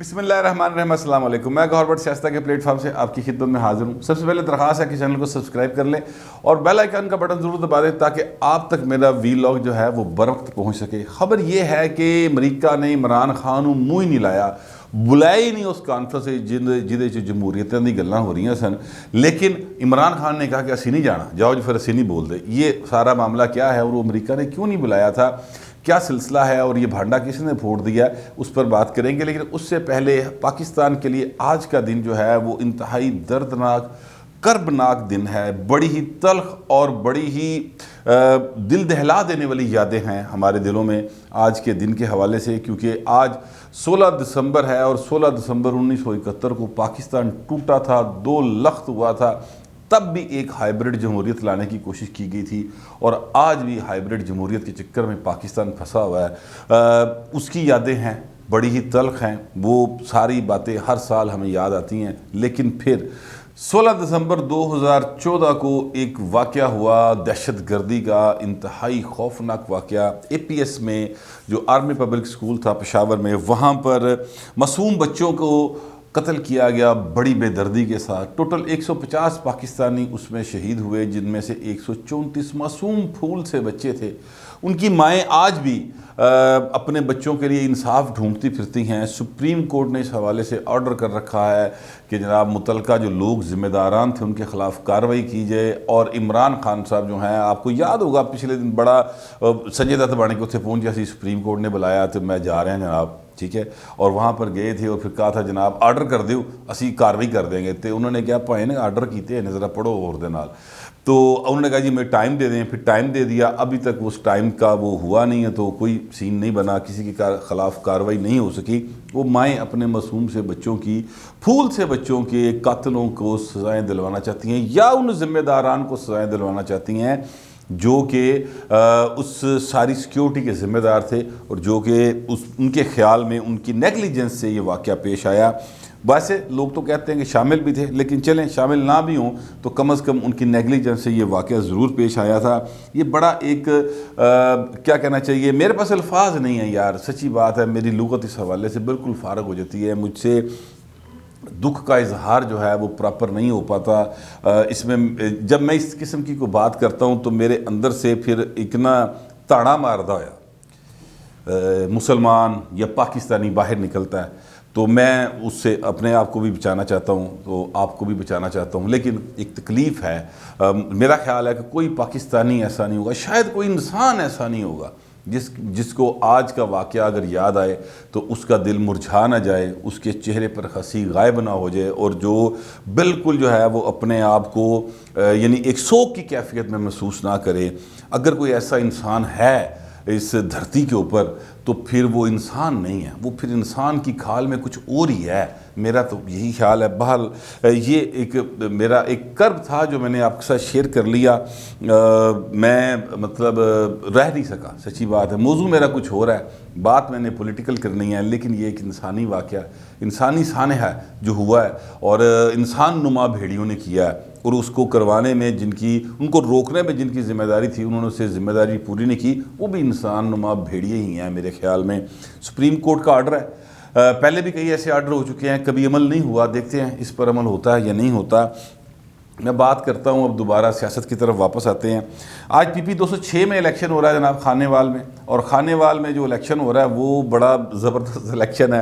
بسم اللہ الرحمن الرحیم، السلام علیکم۔ میں گورنمنٹ سیاستہ کے پلیٹ فارم سے آپ کی خدمت میں حاضر ہوں۔ سب سے پہلے درخواست ہے کہ چینل کو سبسکرائب کر لیں اور بیل آئیکن کا بٹن ضرور دبا دیں تاکہ آپ تک میرا ویلاگ جو ہے وہ بروقت پہنچ سکے۔ خبر یہ ہے کہ امریکہ نے عمران خان نوں منہ ہی نہیں لایا، بلایا ہی نہیں اس کانفرنس جہدے جمہوریتوں دی گلاں ہو رہی سن، لیکن عمران خان نے کہا کہ اسی نہیں جانا، جاؤ جو پھر اسی نہیں بول دے۔ یہ سارا معاملہ کیا ہے اور وہ امریکہ نے کیوں نہیں بلایا تھا، کیا سلسلہ ہے اور یہ بھانڈا کس نے پھوڑ دیا، اس پر بات کریں گے۔ لیکن اس سے پہلے پاکستان کے لیے آج کا دن جو ہے وہ انتہائی دردناک کربناک دن ہے، بڑی ہی تلخ اور بڑی ہی دل دہلا دینے والی یادیں ہیں ہمارے دلوں میں آج کے دن کے حوالے سے، کیونکہ آج 16 دسمبر ہے اور 16 دسمبر 1971 کو پاکستان ٹوٹا تھا، 2 لخت ہوا تھا۔ تب بھی ایک ہائیبرڈ جمہوریت لانے کی کوشش کی گئی تھی اور آج بھی ہائیبرڈ جمہوریت کے چکر میں پاکستان پھنسا ہوا ہے۔ اس کی یادیں ہیں، بڑی ہی تلخ ہیں، وہ ساری باتیں ہر سال ہمیں یاد آتی ہیں۔ لیکن پھر 16 دسمبر 2014 کو ایک واقعہ ہوا، دہشت گردی کا انتہائی خوفناک واقعہ۔ اے پی ایس میں جو آرمی پبلک سکول تھا پشاور میں، وہاں پر معصوم بچوں کو قتل کیا گیا بڑی بے دردی کے ساتھ۔ ٹوٹل 150 پاکستانی اس میں شہید ہوئے، جن میں سے 134 معصوم پھول سے بچے تھے۔ ان کی مائیں آج بھی اپنے بچوں کے لیے انصاف ڈھونڈتی پھرتی ہیں۔ سپریم کورٹ نے اس حوالے سے آرڈر کر رکھا ہے کہ جناب متعلقہ جو لوگ ذمہ داران تھے ان کے خلاف کارروائی کی جائے۔ اور عمران خان صاحب جو ہیں، آپ کو یاد ہوگا پچھلے دن بڑا سنجے دت بانی کے اتنے پہنچ گیا سی، سپریم کورٹ نے بلایا تو میں جا رہے ہیں جناب، ٹھیک ہے، اور وہاں پر گئے تھے اور پھر کہا تھا جناب آرڈر کر دیو اسی کاروائی کر دیں گے۔ تو انہوں نے کیا پائے نے آرڈر کیتے ہیں، ذرا پڑھو اور دے نال، تو انہوں نے کہا جی میں ٹائم دے دیں، پھر ٹائم دے دیا، ابھی تک اس ٹائم کا وہ ہوا نہیں ہے، تو کوئی سین نہیں بنا، کسی کے خلاف کارروائی نہیں ہو سکی۔ وہ مائیں اپنے معصوم سے بچوں کی، پھول سے بچوں کے قاتلوں کو سزائیں دلوانا چاہتی ہیں، یا ان ذمہ داران کو سزائیں دلوانا چاہتی ہیں جو کہ اس ساری سیکیورٹی کے ذمہ دار تھے اور جو کہ ان کے خیال میں ان کی نیگلیجنس سے یہ واقعہ پیش آیا۔ ویسے لوگ تو کہتے ہیں کہ شامل بھی تھے، لیکن چلیں شامل نہ بھی ہوں تو کم از کم ان کی نیگلیجنس سے یہ واقعہ ضرور پیش آیا تھا۔ یہ بڑا ایک کیا کہنا چاہیے، میرے پاس الفاظ نہیں ہیں یار، سچی بات ہے، میری لغت اس حوالے سے بالکل فارغ ہو جاتی ہے، مجھ سے دکھ کا اظہار جو ہے وہ پراپر نہیں ہو پاتا۔ اس میں جب میں اس قسم کی کوئی بات کرتا ہوں تو میرے اندر سے پھر ایک نا تاڑا ماردہ ہویا مسلمان یا پاکستانی باہر نکلتا ہے، تو میں اس سے اپنے آپ کو بھی بچانا چاہتا ہوں، تو آپ کو بھی بچانا چاہتا ہوں۔ لیکن ایک تکلیف ہے، میرا خیال ہے کہ کوئی پاکستانی ایسا نہیں ہوگا، شاید کوئی انسان ایسا نہیں ہوگا جس کو آج کا واقعہ اگر یاد آئے تو اس کا دل مرجھا نہ جائے، اس کے چہرے پر ہنسی غائب نہ ہو جائے، اور جو بالکل جو ہے وہ اپنے آپ کو یعنی ایک سوگ کی کیفیت میں محسوس نہ کرے۔ اگر کوئی ایسا انسان ہے اس دھرتی کے اوپر تو پھر وہ انسان نہیں ہے، وہ پھر انسان کی کھال میں کچھ اور ہی ہے، میرا تو یہی خیال ہے۔ بہرحال یہ ایک میرا ایک کرب تھا جو میں نے آپ کے ساتھ شیئر کر لیا۔ میں مطلب رہ نہیں سکا، سچی بات ہے، موضوع میرا کچھ ہو رہا ہے، بات میں نے پولیٹیکل کرنی ہے، لیکن یہ ایک انسانی واقعہ، انسانی سانحہ ہے جو ہوا ہے اور انسان نما بھیڑیوں نے کیا ہے، اور اس کو کروانے میں ان کو روکنے میں جن کی ذمہ داری تھی انہوں نے اسے ذمہ داری پوری نہیں کی، وہ بھی انسان نما بھیڑیے ہی ہیں میرے خیال میں۔ سپریم کورٹ کا آرڈر ہے، پہلے بھی کئی ایسے آرڈر ہو چکے ہیں، کبھی عمل نہیں ہوا، دیکھتے ہیں اس پر عمل ہوتا ہے یا نہیں ہوتا۔ میں بات کرتا ہوں، اب دوبارہ سیاست کی طرف واپس آتے ہیں۔ آج پی پی 206 میں الیکشن ہو رہا ہے جناب خانے وال میں، اور خانے وال میں جو الیکشن ہو رہا ہے وہ بڑا زبردست الیکشن ہے۔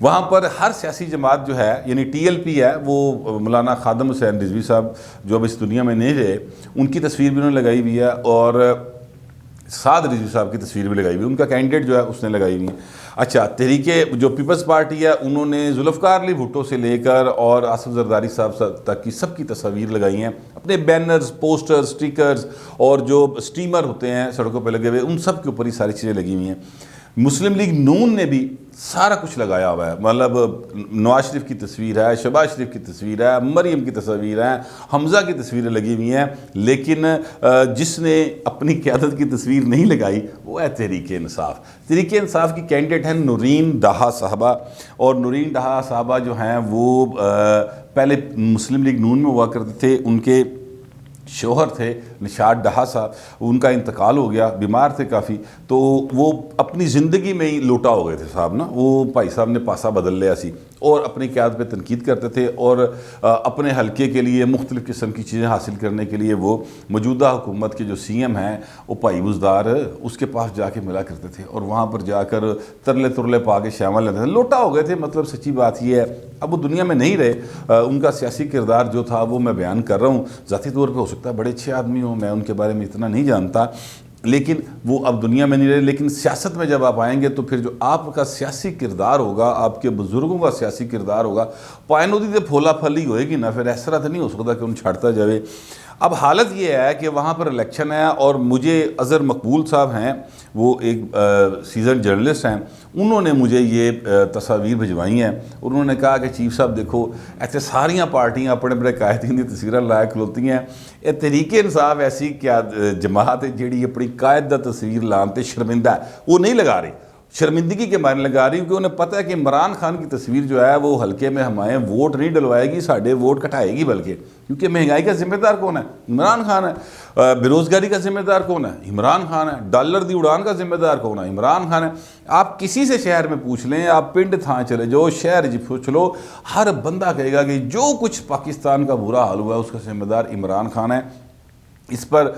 وہاں پر ہر سیاسی جماعت جو ہے، یعنی ٹی ایل پی ہے، وہ مولانا خادم حسین رضوی صاحب جو اب اس دنیا میں نہیں رہے، ان کی تصویر بھی انہوں نے لگائی ہوئی ہے، اور سعد رضوی صاحب کی تصویر بھی لگائی ہوئی ہے، ان کا کینڈیڈیٹ جو ہے اس نے لگائی ہوئی ہے۔ اچھا، تحریک جو پیپلز پارٹی ہے انہوں نے ذوالفقار علی بھٹو سے لے کر اور آصف زرداری صاحب تک کی سب کی تصاویر لگائی ہیں، اپنے بینرز، پوسٹرز، سٹیکرز اور جو سٹیمر ہوتے ہیں سڑکوں پہ لگے ہوئے، ان سب کے اوپر یہ ساری چیزیں لگی ہوئی ہیں۔ مسلم لیگ نون نے بھی سارا کچھ لگایا ہوا ہے، مطلب نواز شریف کی تصویر ہے، شہباز شریف کی تصویر ہے، مریم کی تصویر ہے، حمزہ کی تصویریں لگی ہوئی ہیں، لیکن جس نے اپنی قیادت کی تصویر نہیں لگائی وہ ہے تحریک انصاف۔ تحریک انصاف کی کینڈیڈیٹ ہیں نورین ڈاہا صاحبہ، اور نورین ڈاہا صاحبہ جو ہیں وہ پہلے مسلم لیگ نون میں ہوا کرتے تھے، ان کے شوہر تھے نشاط ڈہا صاحب، ان کا انتقال ہو گیا، بیمار تھے کافی، تو وہ اپنی زندگی میں ہی لوٹا ہو گئے تھے صاحب نا، وہ بھائی صاحب نے پاسا بدل لیا سی اور اپنی قیادت پہ تنقید کرتے تھے، اور اپنے حلقے کے لیے مختلف قسم کی چیزیں حاصل کرنے کے لیے وہ موجودہ حکومت کے جو سی ایم ہیں وہ بھائی بزدار اس کے پاس جا کے ملا کرتے تھے، اور وہاں پر جا کر ترلے ترلے پا کے شامل لیتے تھے، لوٹا ہو گئے تھے۔ مطلب سچی بات یہ ہے اب وہ دنیا میں نہیں رہے، ان کا سیاسی کردار جو تھا وہ میں بیان کر رہا ہوں، ذاتی طور پہ ہو سکتا ہے بڑے اچھے آدمی ہوں، میں ان کے بارے میں اتنا نہیں جانتا، لیکن وہ اب دنیا میں نہیں رہے۔ لیکن سیاست میں جب آپ آئیں گے تو پھر جو آپ کا سیاسی کردار ہوگا، آپ کے بزرگوں کا سیاسی کردار ہوگا، پائنودی تے پھولا پھلی ہوئے گی نا، پھر اس طرح تو نہیں ہو سکتا کہ ان چھاڑتا جاوے۔ اب حالت یہ ہے کہ وہاں پر الیکشن ہے، اور مجھے اظہر مقبول صاحب ہیں، وہ ایک سیزن جرنلسٹ ہیں، انہوں نے مجھے یہ تصاویر بھجوائی ہیں، انہوں نے کہا کہ چیف صاحب دیکھو ایسے ساریاں پارٹیاں اپنے بڑے قائدین کی تصویراں لایا کھلوتی ہیں، یہ تحریک انصاف ایسی کیا جماعت ہے جیڑی اپنی قائد دا تصویر لانتے شرمندہ ہے، وہ نہیں لگا رہی، شرمندگی کے معنی لگا رہی، کیونکہ انہیں پتہ ہے کہ عمران خان کی تصویر جو ہے وہ حلقے میں ہمیں ووٹ نہیں ڈلوائے گی، ساڑھے ووٹ کٹائے گی، بلکہ کیونکہ مہنگائی کا ذمہ دار کون ہے؟ عمران خان ہے۔ بے روزگاری کا ذمہ دار کون ہے؟ عمران خان ہے۔ ڈالر دی اڑان کا ذمہ دار کون ہے؟ عمران خان ہے۔ آپ کسی سے شہر میں پوچھ لیں، آپ پنڈ تھاں چلے جاؤ، شہر جی پوچھ لو، ہر بندہ کہے گا کہ جو کچھ پاکستان کا برا حال ہوا ہے اس کا ذمہ دار عمران خان ہے۔ اس پر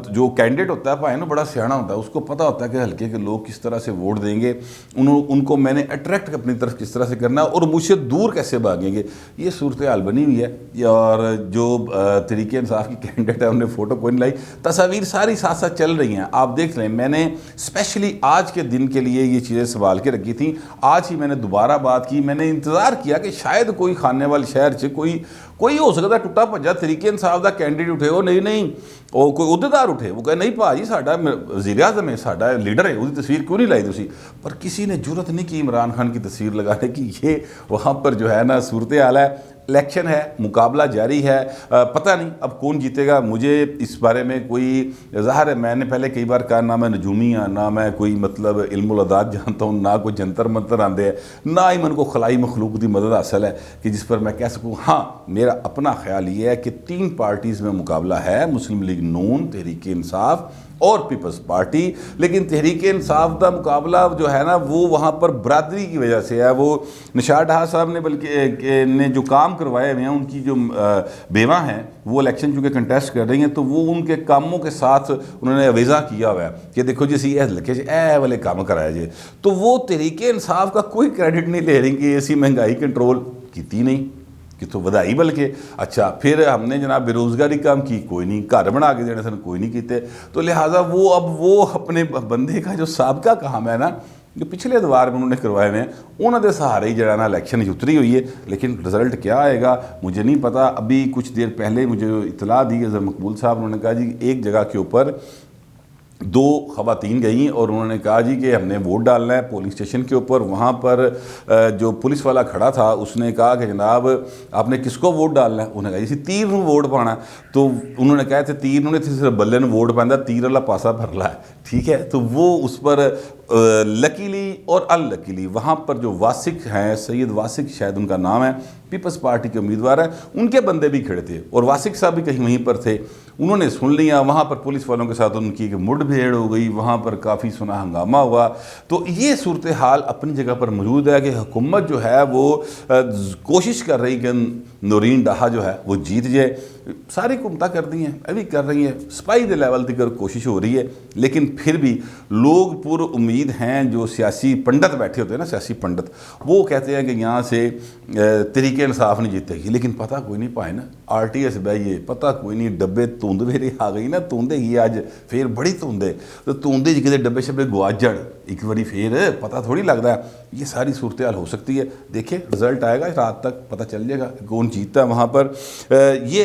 جو کینڈیڈیٹ ہوتا ہے بھائی نا بڑا سیاڑا ہوتا ہے، اس کو پتہ ہوتا ہے کہ حلقے کے لوگ کس طرح سے ووٹ دیں گے، ان کو میں نے اٹریکٹ اپنی طرف کس طرح سے کرنا ہے اور مجھ سے دور کیسے بھاگیں گے، یہ صورتحال بنی ہوئی ہے۔ اور جو تحریک انصاف کی کینڈیڈیٹ ہے انہوں نے فوٹو کوئی نہیں لائی، تصاویر ساری ساتھ ساتھ چل رہی ہیں، آپ دیکھ لیں۔ میں نے اسپیشلی آج کے دن کے لیے یہ چیزیں سنبھال کے رکھی تھیں، آج ہی میں نے دوبارہ بات کی، میں نے انتظار کیا کہ شاید کوئی خانے والے شہر سے کوئی ہو سکتا ہے ٹوٹا بھجا تحریک انصاف دا کینڈیڈیٹ اٹھے ہو، نہیں وہ کوئی عہدیدار اٹھے، وہ کہے نہیں بھائی ساڈا وزیر اعظم ہے، ساڈا لیڈر ہے، اس کی تصویر کیوں نہیں لائی تسی؟ پر کسی نے جرت نہیں کی عمران خان کی تصویر لگانے کی۔ یہ وہاں پر جو ہے نا صورتحال ہے، الیکشن ہے، مقابلہ جاری ہے، پتہ نہیں اب کون جیتے گا، مجھے اس بارے میں کوئی ظاہر ہے، میں نے پہلے کئی بار کہا نہ میں نجومی ہاں، نہ میں کوئی مطلب علم الاداد جانتا ہوں، نہ کوئی جنتر منتر آندے ہے، نہ ہی من کو خلائی مخلوق دی مدد حاصل ہے کہ جس پر میں کہہ سکوں۔ ہاں میرا اپنا خیال یہ ہے کہ 3 پارٹیز میں مقابلہ ہے، مسلم لیگ نون، تحریک انصاف اور پیپلز پارٹی، لیکن تحریک انصاف دا مقابلہ جو ہے نا وہ وہاں پر برادری کی وجہ سے ہے۔ وہ نشاط ڈہا صاحب نے بلکہ نے جو کام کروائے ہوئے ہیں، ان کی جو بیواں ہیں وہ الیکشن چونکہ کنٹیسٹ کر رہی ہیں، تو وہ ان کے کاموں کے ساتھ انہوں نے اویزا کیا ہوا ہے کہ دیکھو جی اسی حلقے سے اے والے کام کرایا جائے، تو وہ تحریک انصاف کا کوئی کریڈٹ نہیں لے رہی کہ ایسی مہنگائی کنٹرول کیتی نہیں کہ تو ودائی، بلکہ اچھا پھر ہم نے جناب بے روزگاری کام کی کوئی نہیں، گھر بنا کے دینے سن کوئی نہیں کیتے، تو لہٰذا وہ اپنے بندے کا جو سابقہ کام ہے نا جو پچھلے ادوار میں انہوں نے کروائے ہوئے ہیں، انہوں نے سہارے ہی جڑا نا الیکشن اتری ہوئی ہے، لیکن رزلٹ کیا آئے گا مجھے نہیں پتا۔ ابھی کچھ دیر پہلے مجھے اطلاع دی اظہر مقبول صاحب، انہوں نے کہا جی ایک جگہ کے اوپر 2 خواتین گئیں اور انہوں نے کہا جی کہ ہم نے ووٹ ڈالنا ہے پولنگ اسٹیشن کے اوپر، وہاں پر جو پولیس والا کھڑا تھا اس نے کہا کہ جناب آپ نے کس کو ووٹ ڈالنا ہے؟ انہوں نے کہا جی تیر نو ووٹ پانا، تو انہوں نے کہا تھے تیر نو نے صرف بلے نے ووٹ پانا، تیر والا پاسا بھرلا ہے، ٹھیک ہے، تو وہ اس پر لکیلی اور انلکیلی وہاں پر جو واسق ہیں، سید واسق شاید ان کا نام ہے، پیپلز پارٹی کے امیدوار ہیں، ان کے بندے بھی کھڑے تھے اور واسق صاحب بھی کہیں وہیں پر تھے، انہوں نے سن لیا، وہاں پر پولیس والوں کے ساتھ ان کی مڈ بھیڑ ہو گئی، وہاں پر کافی سنا ہنگامہ ہوا۔ تو یہ صورتحال اپنی جگہ پر موجود ہے کہ حکومت جو ہے وہ کوشش کر رہی کہ نورین ڈہا جو ہے وہ جیت جائے، ساری حکومتیں کر دی ہیں، ابھی کر رہی ہیں، سپاہی دے لیول تک کوشش ہو رہی ہے، لیکن پھر بھی لوگ پر امید ہیں، جو سیاسی پنڈت بیٹھے ہوتے ہیں نا، سیاسی پنڈت، وہ کہتے ہیں کہ یہاں سے تحریک انصاف نہیں جیتے گی، لیکن پتہ کوئی نہیں پائے نا، آر ٹی ایس بھائی پتہ کوئی نہیں، ڈبے توند میرے آ گئی نا، توندے ہی آج پھر بڑی توندے، تو توندے جی کتے ڈبے شبے گواچ جڑ ایک باری پھر پتہ تھوڑی لگتا ہے، یہ ساری صورتحال ہو سکتی ہے۔ دیکھیں رزلٹ آئے گا رات تک پتہ چل جائے گا کون جیتتا ہے وہاں پر۔ یہ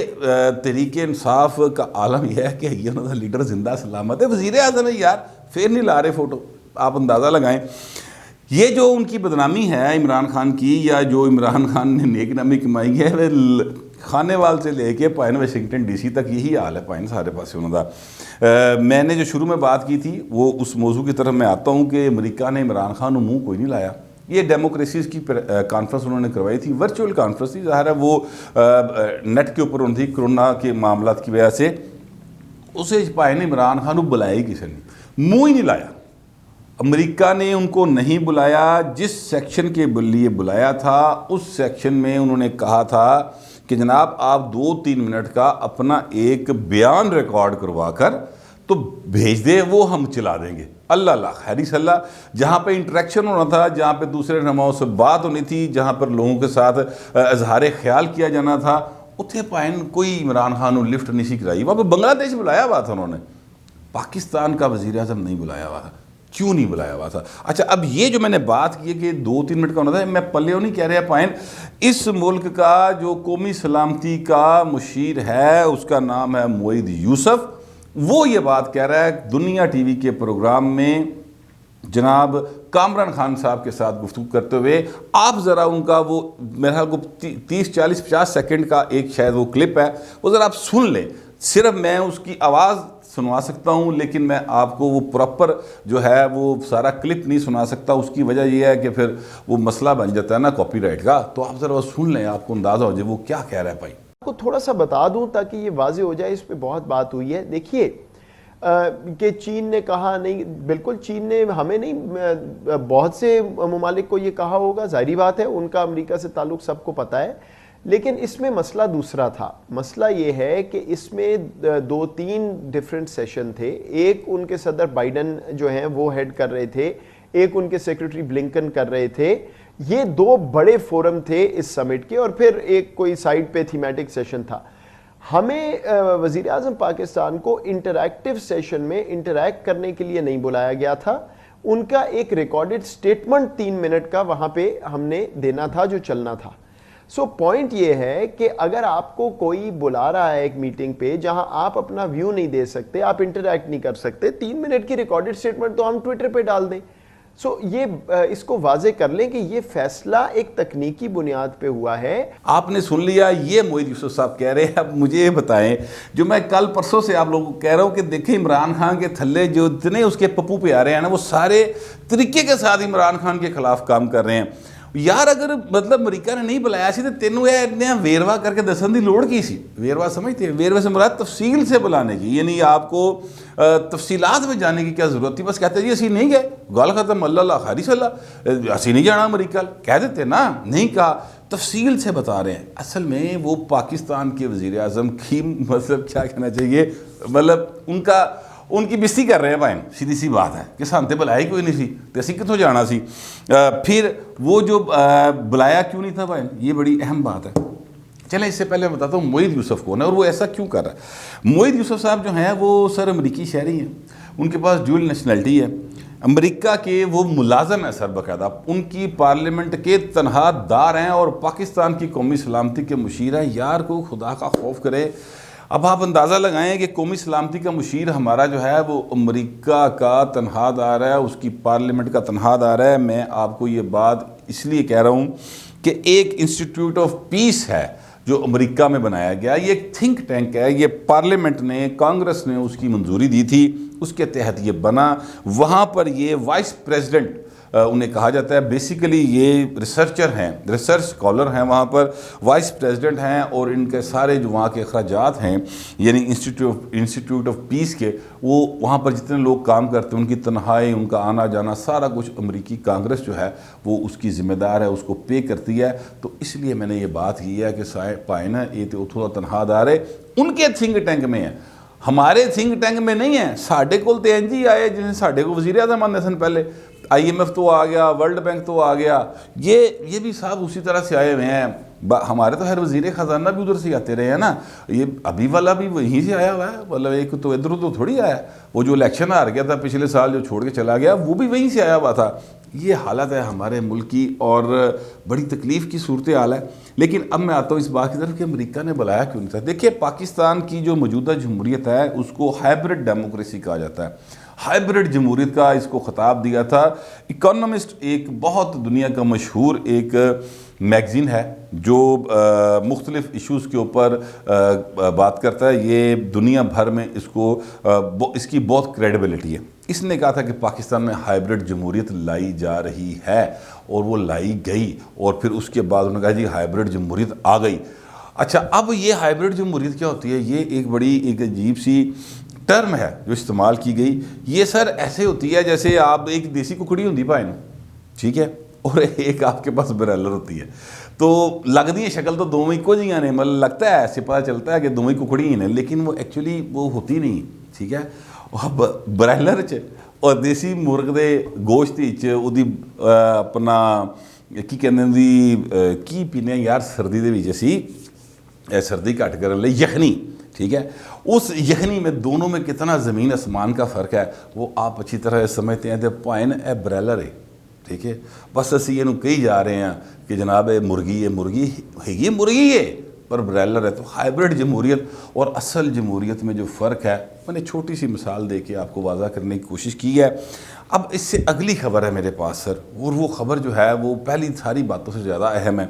تحریک انصاف کا عالم یہ ہے کہ یہ انہوں کا لیڈر زندہ سلامت ہے، وزیر اعظم ہے یار، پھر نہیں لا رہے فوٹو، آپ اندازہ لگائیں۔ یہ جو ان کی بدنامی ہے عمران خان کی، یا جو عمران خان نے نیک نامی کمائی ہے، وہ کھانے وال سے لے کے پائن واشنگٹن ڈی سی تک یہی حال ہے پائن سارے پاسے انہوں کا۔ میں نے جو شروع میں بات کی تھی وہ اس موضوع کی طرف میں آتا ہوں کہ امریکہ نے عمران خان منہ کوئی نہیں لایا، یہ ڈیموکریسیز کی کانفرنس انہوں نے کروائی تھی، ورچوئل کانفرنس تھی، ظاہر ہے وہ نیٹ کے اوپر ان تھی کرونا کے معاملات کی وجہ سے، اسے پائے نے عمران خان کو بلایا ہی کسی نے، منہ ہی نہیں لایا، امریکہ نے ان کو نہیں بلایا، جس سیکشن کے لیے بلایا تھا اس سیکشن میں انہوں نے کہا تھا کہ جناب آپ 2-3 منٹ کا اپنا ایک بیان ریکارڈ کروا کر تو بھیج دیں، وہ ہم چلا دیں گے۔ اللہ اللہ خیری صلی اللہ، جہاں پہ انٹریکشن ہونا تھا، جہاں پہ دوسرے رہنماؤں سے بات ہونی تھی، جہاں پر لوگوں کے ساتھ اظہار خیال کیا جانا تھا، اتنے پائن کوئی عمران خان نے لفٹ نہیں سی کرائی۔ وہاں پہ بنگلہ دیش بلایا ہوا تھا انہوں نے، پاکستان کا وزیر اعظم نہیں بلایا ہوا تھا۔ کیوں نہیں بلایا ہوا تھا؟ اچھا اب یہ جو میں نے بات کی ہے کہ 2-3 منٹ کا ہونا تھا، میں پلیوں نہیں کہہ رہا پائن، اس ملک کا جو قومی سلامتی کا مشیر ہے اس کا نام ہے معید یوسف، وہ یہ بات کہہ رہا ہے دنیا ٹی وی کے پروگرام میں جناب کامران خان صاحب کے ساتھ گفتگو کرتے ہوئے، آپ ذرا ان کا وہ میرے خیال کو 30-40-50 سیکنڈ کا ایک شاید وہ کلپ ہے، وہ ذرا آپ سن لیں، صرف میں اس کی آواز سنوا سکتا ہوں لیکن میں آپ کو وہ پراپر جو ہے وہ سارا کلپ نہیں سنا سکتا، اس کی وجہ یہ ہے کہ پھر وہ مسئلہ بن جاتا ہے نا کاپی رائٹ کا، تو آپ ذرا وہ سن لیں، آپ کو اندازہ ہو جائے وہ کیا کہہ رہا ہے۔ بھائی آپ کو تھوڑا سا بتا دوں تاکہ یہ واضح ہو جائے، اس پہ بہت بات ہوئی ہے۔ دیکھیے کہ چین نے کہا نہیں، بالکل چین نے ہمیں نہیں، بہت سے ممالک کو یہ کہا ہوگا، ظاہری بات ہے ان کا امریکہ سے تعلق سب کو پتہ ہے، لیکن اس میں مسئلہ دوسرا تھا۔ مسئلہ یہ ہے کہ اس میں 2-3 ڈیفرنٹ سیشن تھے، ایک ان کے صدر بائیڈن جو ہیں وہ ہیڈ کر رہے تھے، ایک ان کے سیکریٹری بلنکن کر رہے تھے، یہ 2 بڑے فورم تھے اس سمٹ کے، اور پھر ایک کوئی سائیڈ پہ تھیمیٹک سیشن تھا۔ ہمیں وزیر اعظم پاکستان کو انٹریکٹیو سیشن میں انٹریکٹ کرنے کے لیے نہیں بلایا گیا تھا، ان کا ایک ریکارڈڈ سٹیٹمنٹ 3 منٹ کا وہاں پہ ہم نے دینا تھا جو چلنا تھا۔ سو پوائنٹ یہ ہے کہ اگر آپ کو کوئی بلا رہا ہے ایک میٹنگ پہ جہاں آپ اپنا ویو نہیں دے سکتے، آپ انٹریکٹ نہیں کر سکتے، 3 منٹ کی ریکارڈڈ سٹیٹمنٹ تو ہم ٹویٹر پہ ڈال دیں۔ سو یہ اس کو واضح کر لیں کہ یہ فیصلہ ایک تکنیکی بنیاد پہ ہوا ہے۔ آپ نے سن لیا، یہ معید یوسف صاحب کہہ رہے ہیں۔ اب مجھے یہ بتائیں، جو میں کل پرسوں سے آپ لوگوں کو کہہ رہا ہوں کہ دیکھیں عمران خان کے تھلے جو اتنے اس کے پپو پہ آ رہے ہیں نا، وہ سارے طریقے کے ساتھ عمران خان کے خلاف کام کر رہے ہیں۔ یار اگر مطلب امریکہ نے نہیں بلایا سی تو تینوں یہ ویروا کر کے دسن دی لوڑ کی سی؟ ویروا سمجھتے ہیں؟ ویروا سے مراد تفصیل سے بلانے کی، یعنی آپ کو تفصیلات میں جانے کی کیا ضرورت تھی؟ بس کہتے ہیں جی اسی نہیں گئے، گال ختم، اللہ اللہ خیری صلی اللہ، اسی نہیں جانا امریکہ، کہہ دیتے نا، نہیں کہا، تفصیل سے بتا رہے ہیں۔ اصل میں وہ پاکستان کے وزیر اعظم کی مطلب کیا کہنا چاہیے، مطلب ان کی بستی کر رہے ہیں بھائی، سیدھی سی بات ہے کہ سانتے بلائی کوئی نہیں سی تو اسی کتوں جانا سی۔ پھر وہ جو بلایا کیوں نہیں تھا بھائی، یہ بڑی اہم بات ہے۔ چلیں اس سے پہلے میں بتاتا ہوں معید یوسف کون ہے اور وہ ایسا کیوں کر رہا ہے۔ معید یوسف صاحب جو ہیں وہ سر امریکی شہری ہیں، ان کے پاس ڈیول نیشنلٹی ہے، امریکہ کے وہ ملازم ہیں سر باقاعدہ، ان کی پارلیمنٹ کے تنہا دار ہیں اور پاکستان کی قومی سلامتی کے مشیر ہیں۔ یار کو خدا کا خوف کرے۔ اب آپ اندازہ لگائیں کہ قومی سلامتی کا مشیر ہمارا جو ہے وہ امریکہ کا تنہا دار ہے، اس کی پارلیمنٹ کا تنہا دار ہے۔ میں آپ کو یہ بات اس لیے کہہ رہا ہوں کہ ایک انسٹیٹیوٹ آف پیس ہے جو امریکہ میں بنایا گیا، یہ ایک تھنک ٹینک ہے، یہ پارلیمنٹ نے، کانگریس نے اس کی منظوری دی تھی، اس کے تحت یہ بنا۔ وہاں پر یہ وائس پریزیڈنٹ انہیں کہا جاتا ہے، بیسیکلی یہ ریسرچر ہیں، ریسرچ اسکالر ہیں، وہاں پر وائس پریزیڈنٹ ہیں، اور ان کے سارے جو وہاں کے اخراجات ہیں یعنی انسٹیٹیوٹ آف پیس کے، وہ وہاں پر جتنے لوگ کام کرتے ہیں ان کی تنہائی، ان کا آنا جانا، سارا کچھ امریکی کانگریس جو ہے وہ اس کی ذمہ دار ہے، اس کو پے کرتی ہے۔ تو اس لیے میں نے یہ بات کی ہے کہ پائے نا یہ تو اتھو تنہا دار ہے، ان کے تھنک ٹینک میں ہے، ہمارے تھنک ٹینک میں نہیں ہے۔ ساڈے کول تے انج ہی آئے جن ساڈے کو وزیر اعظم آندے سن پہلے، IMF تو آ گیا، ورلڈ بینک تو آ گیا، یہ بھی صاحب اسی طرح سے آئے ہوئے ہیں۔ ہمارے تو ہر وزیر خزانہ بھی ادھر سے آتے رہے ہیں نا، یہ ابھی والا بھی وہیں سے آیا ہوا ہے، مطلب ایک تو ادھر تو تھوڑی آیا، وہ جو الیکشن ہار گیا تھا پچھلے سال جو چھوڑ کے چلا گیا وہ بھی وہیں سے آیا ہوا تھا۔ یہ حالت ہے ہمارے ملک کی اور بڑی تکلیف کی صورتحال ہے۔ لیکن اب میں آتا ہوں اس بات کی طرف کہ امریکہ نے بلایا کیوں نہیں تھا۔ دیکھیے پاکستان کی جو موجودہ جمہوریت ہے اس کو ہائبرڈ ڈیموکریسی کہا جاتا ہے، ہائبرڈ جمہوریت کا اس کو خطاب دیا تھا۔ اکانومسٹ ایک بہت دنیا کا مشہور ایک میگزین ہے جو مختلف ایشوز کے اوپر بات کرتا ہے، یہ دنیا بھر میں اس کی بہت کریڈیبلٹی ہے۔ اس نے کہا تھا کہ پاکستان میں ہائیبرڈ جمہوریت لائی جا رہی ہے اور وہ لائی گئی، اور پھر اس کے بعد انہوں نے کہا جی ہائیبرڈ جمہوریت آ گئی۔ اچھا اب یہ ہائیبرڈ جمہوریت کیا ہوتی ہے؟ یہ ایک بڑی ایک عجیب سی ٹرم ہے جو استعمال کی گئی۔ یہ سر ایسے ہوتی ہے جیسے آپ ایک دیسی ککڑی ہوتی پائے نا، ٹھیک ہے، اور ایک آپ کے پاس برائلر ہوتی ہے، تو لگتی ہے شکل تو دونوں کو جی نے، مطلب لگتا ہے ایسے پتہ چلتا ہے کہ دونوں ککڑی ہی ہیں، لیکن وہ ایکچولی وہ ہوتی نہیں، ٹھیک ہے۔ اب برائلر چ اور دیسی مرغ دے گوشت وچ اپنا کی کہندے کی پینے یار سردی دے وچ اسی سردی گھٹ کرن لئی یخنی، ٹھیک ہے۔ اس یخنی میں دونوں میں کتنا زمین آسمان کا فرق ہے وہ آپ اچھی طرح سمجھتے ہیں۔ تے پوائن اے برائلر ہے، ٹھیک ہے، بس اسی یہ کہی جا رہے ہیں کہ جناب مرغی ہے مرغی ہے پر برائلر ہے۔ تو ہائیبرڈ جمہوریت اور اصل جمہوریت میں جو فرق ہے میں نے چھوٹی سی مثال دے کے آپ کو واضح کرنے کی کوشش کی ہے۔ اب اس سے اگلی خبر ہے میرے پاس سر، اور وہ خبر جو ہے وہ پہلی ساری باتوں سے زیادہ اہم ہے۔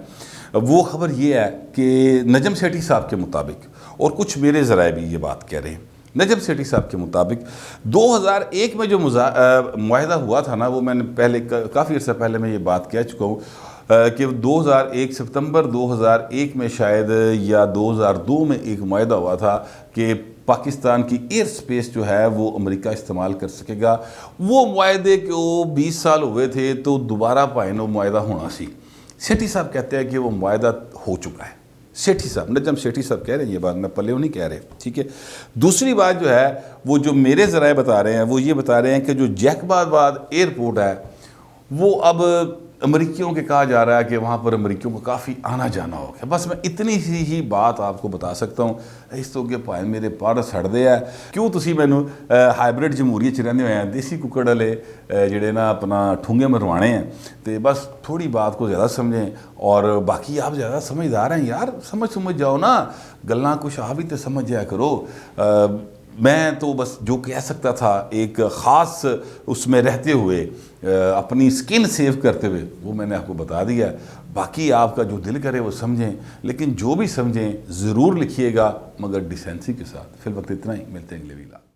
وہ خبر یہ ہے کہ نجم سیٹھی صاحب کے مطابق، اور کچھ میرے ذرائع بھی یہ بات کہہ رہے ہیں، نجم سیٹھی صاحب کے مطابق 2001 میں جو معاہدہ ہوا تھا نا، وہ میں نے پہلے کافی عرصہ پہلے میں یہ بات کہہ چکا ہوں کہ 2001 سپتمبر 2001 میں شاید یا 2002 میں ایک معاہدہ ہوا تھا کہ پاکستان کی ایئر سپیس جو ہے وہ امریکہ استعمال کر سکے گا۔ وہ معاہدے کو 20 سال ہوئے تھے تو دوبارہ وہ معاہدہ ہونا سی۔ سیٹھی صاحب کہتے ہیں کہ وہ معاہدہ ہو چکا ہے۔ سیٹھی صاحب، نجم سیٹھی صاحب کہہ رہے ہیں یہ بات، میں پلیوں نہیں کہہ رہے، ٹھیک ہے۔ دوسری بات جو ہے وہ جو میرے ذرائع بتا رہے ہیں وہ یہ بتا رہے ہیں کہ جو جیکب آباد ایئرپورٹ ہے وہ اب امریکیوں کے کہا جا رہا ہے کہ وہاں پر امریکیوں کو کافی آنا جانا ہو گیا۔ بس میں اتنی سی ہی بات آپ کو بتا سکتا ہوں۔ اس تو کہ پائے میرے پار سڑ دے ہے کیوں تسی مینوں ہائیبرڈ جمہوریت چ رہندے ہوئے ہیں دیسی ککڑ والے جڑے نا اپنا ٹھونگے مروانے ہیں، تو بس تھوڑی بات کو زیادہ سمجھیں، اور باقی آپ زیادہ سمجھدار ہیں یار، سمجھ جاؤ نا، گلاں کچھ آپ بھی تو سمجھ جایا کرو۔ میں تو بس جو کہہ سکتا تھا ایک خاص اس میں رہتے ہوئے اپنی سکن سیو کرتے ہوئے وہ میں نے آپ کو بتا دیا ہے۔ باقی آپ کا جو دل کرے وہ سمجھیں، لیکن جو بھی سمجھیں ضرور لکھیے گا مگر ڈیسنسی کے ساتھ۔ فی الوقت اتنا ہی، ملتے ہیں اگلے ویلا۔